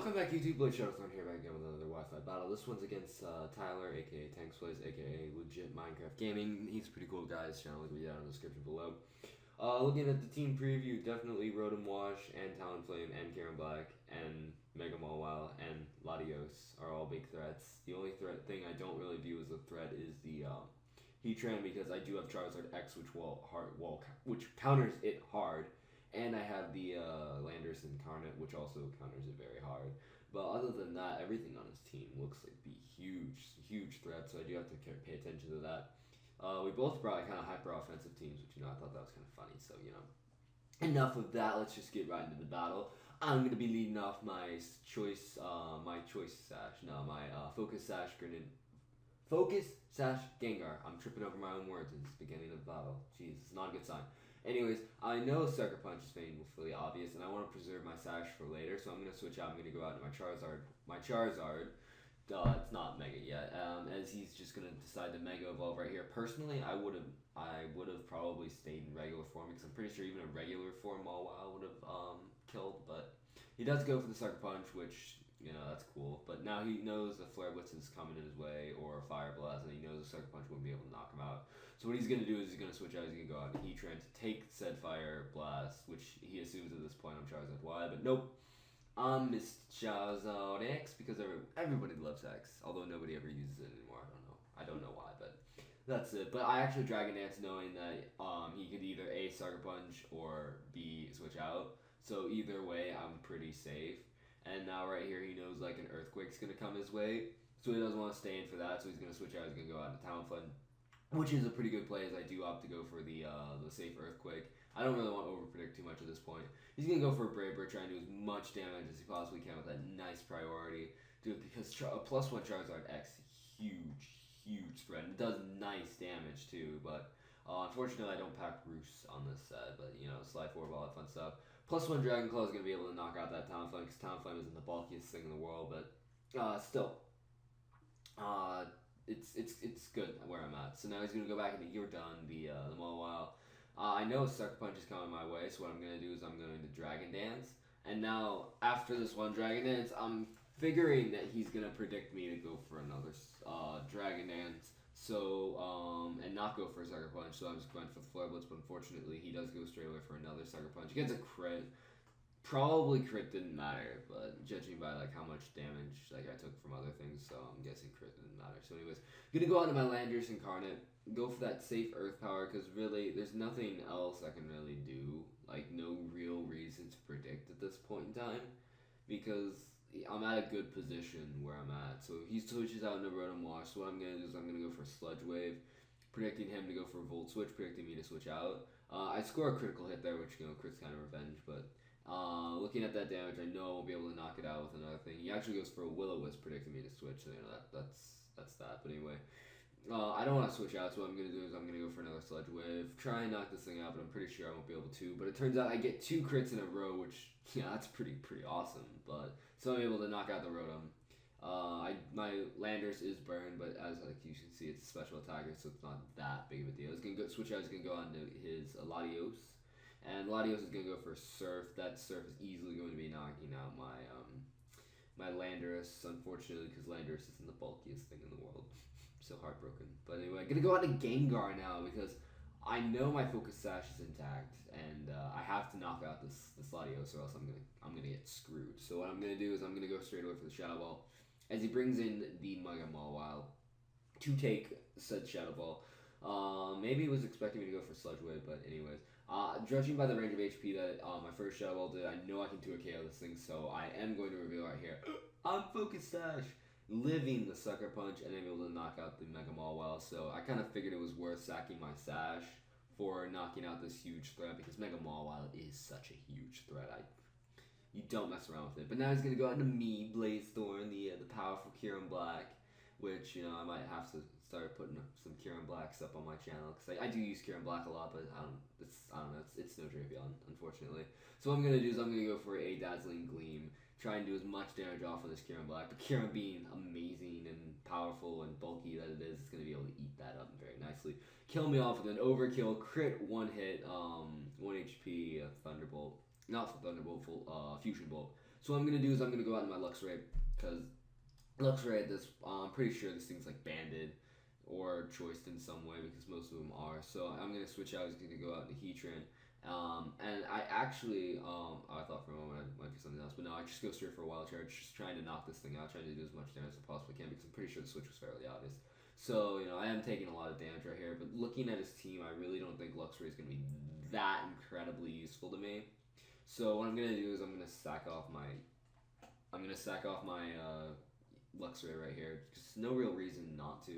Welcome back, YouTube. BlazeShadowthorn here back again with another Wi-Fi battle. This one's against Tyler, aka TanksPlays, aka Legit Minecraft Gaming. He's a pretty cool guy. His channel will be down in the description below. Looking at the team preview, definitely Rotom Wash and Talonflame and Karen Black and Mega Mawile and Latios are all big threats. The only thing I don't really view as a threat is the Heatran, because I do have Charizard X, which counters it hard. And I have the Landorus Incarnate, which also counters it very hard. But other than that, everything on his team looks like be huge threats, so I do have to pay attention to that. We both brought kind of hyper offensive teams, which, I thought that was kind of funny. So, enough of that. Let's just get right into the battle. I'm going to be leading off my Focus Sash Gengar. I'm tripping over my own words in this beginning of the battle. Jeez, it's not a good sign. Anyways, I know Sucker Punch is painfully obvious, and I want to preserve my Sash for later, so I'm going to switch out. I'm going to go out to my Charizard. It's not Mega yet, as he's just going to decide to Mega Evolve right here. Personally, I would have probably stayed in regular form, because I'm pretty sure even a regular form Mawile would have killed, but he does go for the Sucker Punch, which, that's cool. But now he knows the Flare Blitz is coming in his way, or a Fire Blast, and he knows the Sucker Punch won't be able to knock him out. So what he's going to do is he's going to switch out. He's going to go out to Heatran to take said Fire Blast, which he assumes at this point I'm Charizard Y, but nope. I'm Miss Charizard X, because everybody loves X, although nobody ever uses it anymore. I don't know why, but that's it. But I actually Dragon Dance knowing that he could either A, Sucker Punch, or B, switch out. So either way, I'm pretty safe. And now right here, he knows like an Earthquake's going to come his way, so he doesn't want to stay in for that, so he's going to switch out. He's going to go out to Talonflame, which is a pretty good play, as I do opt to go for the safe Earthquake. I don't really want to overpredict too much at this point. He's going to go for a Brave Bird, trying to do as much damage as he possibly can with that nice priority. Dude, because a +1 Charizard X, huge threat. And it does nice damage too, but unfortunately I don't pack Roost on this set, but Sly 4, all that fun stuff. +1 Dragon Claw is going to be able to knock out that Talonflame, because Talonflame isn't the bulkiest thing in the world, but still. It's good where I'm at. So now he's going to go back into You're Done, the Mawile. I know Sucker Punch is coming my way, so what I'm going to do is I'm going to Dragon Dance. And now, after this one Dragon Dance, I'm figuring that he's going to predict me to go for another Dragon Dance. So, and not go for a Sucker Punch, so I'm just going for the Flare Blitz, but unfortunately he does go straight away for another Sucker Punch. He gets a crit. Probably crit didn't matter, but judging by like how much damage I took from other things, so I'm guessing crit didn't matter. So anyways, gonna go on to my Landorus Incarnate, go for that safe Earth Power, because really there's nothing else I can really do, like no real reason to predict at this point in time, because I'm at a good position where I'm at. So he switches out into Rotom Wash, so what I'm gonna do is I'm gonna go for Sludge Wave, predicting him to go for Volt Switch, predicting me to switch out. I score a critical hit there, which crit's kind of revenge, but looking at that damage, I know I won't be able to knock it out with another thing. He actually goes for a Will-O-Wisp, predicting me to switch, so that's that. But anyway, I don't want to switch out, so what I'm going to do is I'm going to go for another Sludge Wave, try and knock this thing out, but I'm pretty sure I won't be able to. But it turns out I get 2 crits in a row, which, that's pretty awesome. But so I'm able to knock out the Rotom. My Landorus is burned, but as you can see, it's a special attacker, so it's not that big of a deal. It's going to switch out. It's going to go on to his Latios. And Latios is going to go for Surf. That Surf is easily going to be knocking out my Landorus, unfortunately, because Landorus isn't the bulkiest thing in the world. So heartbroken. But anyway, I'm going to go out to Gengar now, because I know my Focus Sash is intact, and I have to knock out this Latios, or else I'm gonna get screwed. So what I'm going to do is I'm going to go straight away for the Shadow Ball, as he brings in the Mega Mawile to take said Shadow Ball. Maybe he was expecting me to go for Sludge Wave, but anyways. Judging by the range of HP that my first Shadow Ball did, I know I can 2 KO this thing, so I am going to reveal right here. I'm Focus Sash, living the Sucker Punch, and able to knock out the Mega Mawile, so I kind of figured it was worth sacking my Sash for knocking out this huge threat, because Mega Mawile is such a huge threat. You don't mess around with it. But now he's going to go out to me, BlazeShadowthorn, the powerful Kieran Black, which, I might have to start putting some Kieran Blacks up on my channel, because I do use Kieran Black a lot, but I don't know, it's no Drapion, unfortunately. So what I'm going to do is I'm going to go for a Dazzling Gleam, try and do as much damage off of this Kieran Black, but Kieran being amazing and powerful and bulky that it is, it's going to be able to eat that up very nicely. Kill me off with an Overkill, crit, 1 hit, 1 HP, Thunderbolt, not Thunderbolt, full, Fusion Bolt. So what I'm going to do is I'm going to go out in my Luxray, because Luxray, I'm pretty sure this thing's like banded or choiced in some way, because most of them are. So I'm going to switch out. I was going to go out into Heatran. And I actually, I thought for a moment I might do something else, but no, I just go straight for a wild charge, just trying to knock this thing out, trying to do as much damage as I possibly can, because I'm pretty sure the switch was fairly obvious. So, I am taking a lot of damage right here, but looking at his team, I really don't think Luxray is going to be that incredibly useful to me. So what I'm going to do is I'm going to sack off my Luxray right here. Just no real reason not to,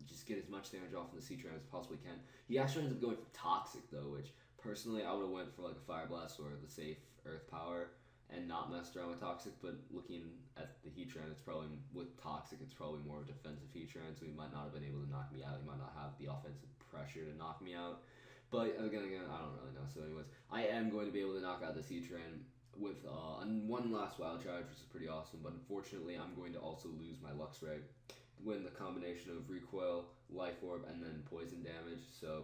just get as much damage off from the Sea-Tran as I possibly can. He actually ends up going for Toxic though, which personally I would have went for like a Fire Blast or the safe Earth Power and not messed around with Toxic, but looking at the Heatran, it's probably, with Toxic, it's probably more of a defensive Heatran, so he might not have been able to knock me out. He might not have the offensive pressure to knock me out. But again, I don't really know. So anyways, I am going to be able to knock out this Heatran with one last Wild Charge, which is pretty awesome. But unfortunately, I'm going to also lose my Luxray when the combination of Recoil, Life Orb, and then Poison damage. So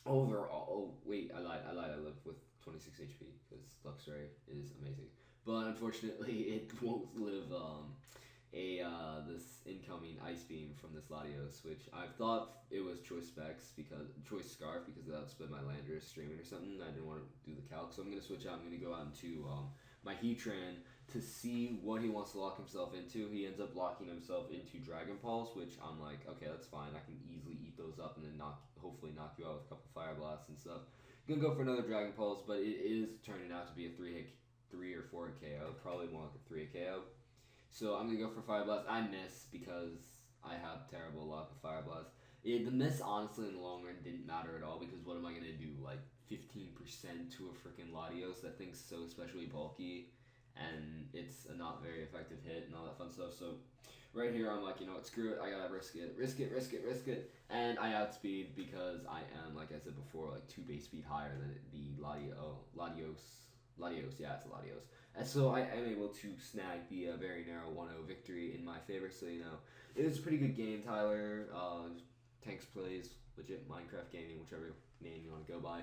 overall, wait, I lied. I live with 26 HP because Luxray is amazing. But unfortunately, it won't live this incoming Ice Beam from this Latios, which I thought it was Choice Scarf because that would split my Landorus streaming or something. I didn't want to do the calc, so I'm going to switch out. I'm going to go out into my Heatran to see what he wants to lock himself into. He ends up locking himself into Dragon Pulse, which I'm like, okay, that's fine. I can easily eat those up and then hopefully knock you out with a couple Fire Blasts and stuff. I'm going to go for another Dragon Pulse, but it is turning out to be a 3 or 4 KO, probably more like a 3 KO. So I'm going to go for Fire Blast. I miss because I have terrible luck with Fire Blast. The miss, honestly, in the long run didn't matter at all, because what am I going to do? Like 15% to a freaking Latios? That thing's so especially bulky, and it's a not very effective hit and all that fun stuff. So right here, I'm like, you know what, screw it. I got to risk it. And I outspeed because I am, like I said before, like 2 base speed higher than the Latios. Yeah, it's a Latios. And so I am able to snag the very narrow 1-0 victory in my favor. So, it was a pretty good game, Tyler. TanksPlays, legit Minecraft gaming, whichever name you want to go by.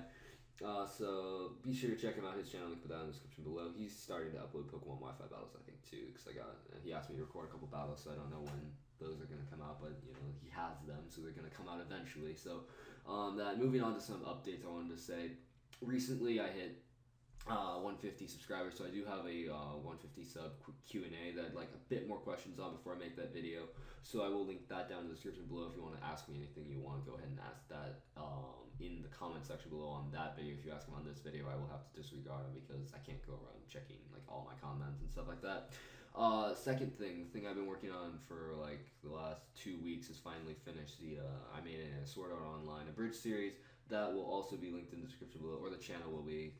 So be sure to check him out. His channel, link put that in the description below. He's starting to upload Pokemon Wi-Fi battles, I think, too, because he asked me to record a couple battles, so I don't know when those are going to come out, but he has them, so they're going to come out eventually. So moving on to some updates, I wanted to say recently I hit 150 subscribers, so I do have a 150 sub Q&A that I'd like a bit more questions on before I make that video. So I will link that down in the description below. If you want to ask me anything you want, go ahead and ask that in the comment section below on that video. If you ask them on this video, I will have to disregard them because I can't go around checking like all my comments and stuff like that. Second thing, the thing I've been working on for like the last 2 weeks is finally finished. I made a Sword Art Online abridged series that will also be linked in the description below, or the channel will be.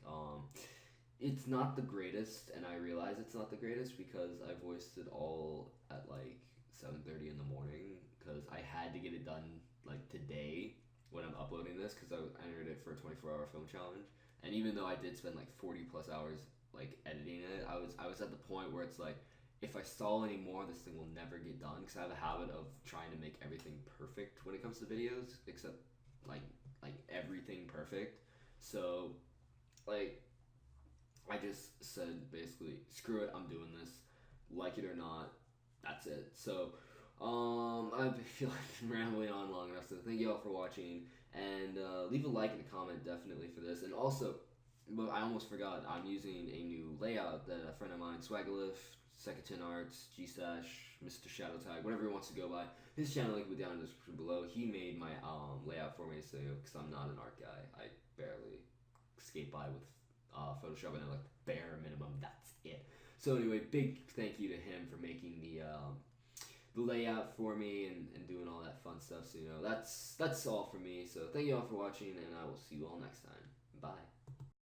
It's not the greatest, and I realize it's not the greatest because I voiced it all at like 7:30 in the morning because I had to get it done like today when I'm uploading this, because I entered it for a 24-hour film challenge. And even though I did spend like 40 plus hours like editing it, I was at the point where it's like, if I stall anymore, this thing will never get done, because I have a habit of trying to make everything perfect when it comes to videos, except like everything perfect. So like I just said basically, screw it, I'm doing this, like it or not, that's it. So I feel like I'm rambling on long enough, so thank you all for watching, and leave a like and a comment definitely for this. And also, but I almost forgot, I'm using a new layout that a friend of mine, Swagalif, Secatin Arts, G-Stash, Mr. Shadowtag, whatever he wants to go by, his channel link will be down in the description below. He made my layout for me, so because I'm not an art guy, I barely skate by with Photoshop, and like bare minimum, that's it. So anyway, big thank you to him for making the layout for me and doing all that fun stuff. So that's all for me. So thank you all for watching, and I will see you all next time. Bye.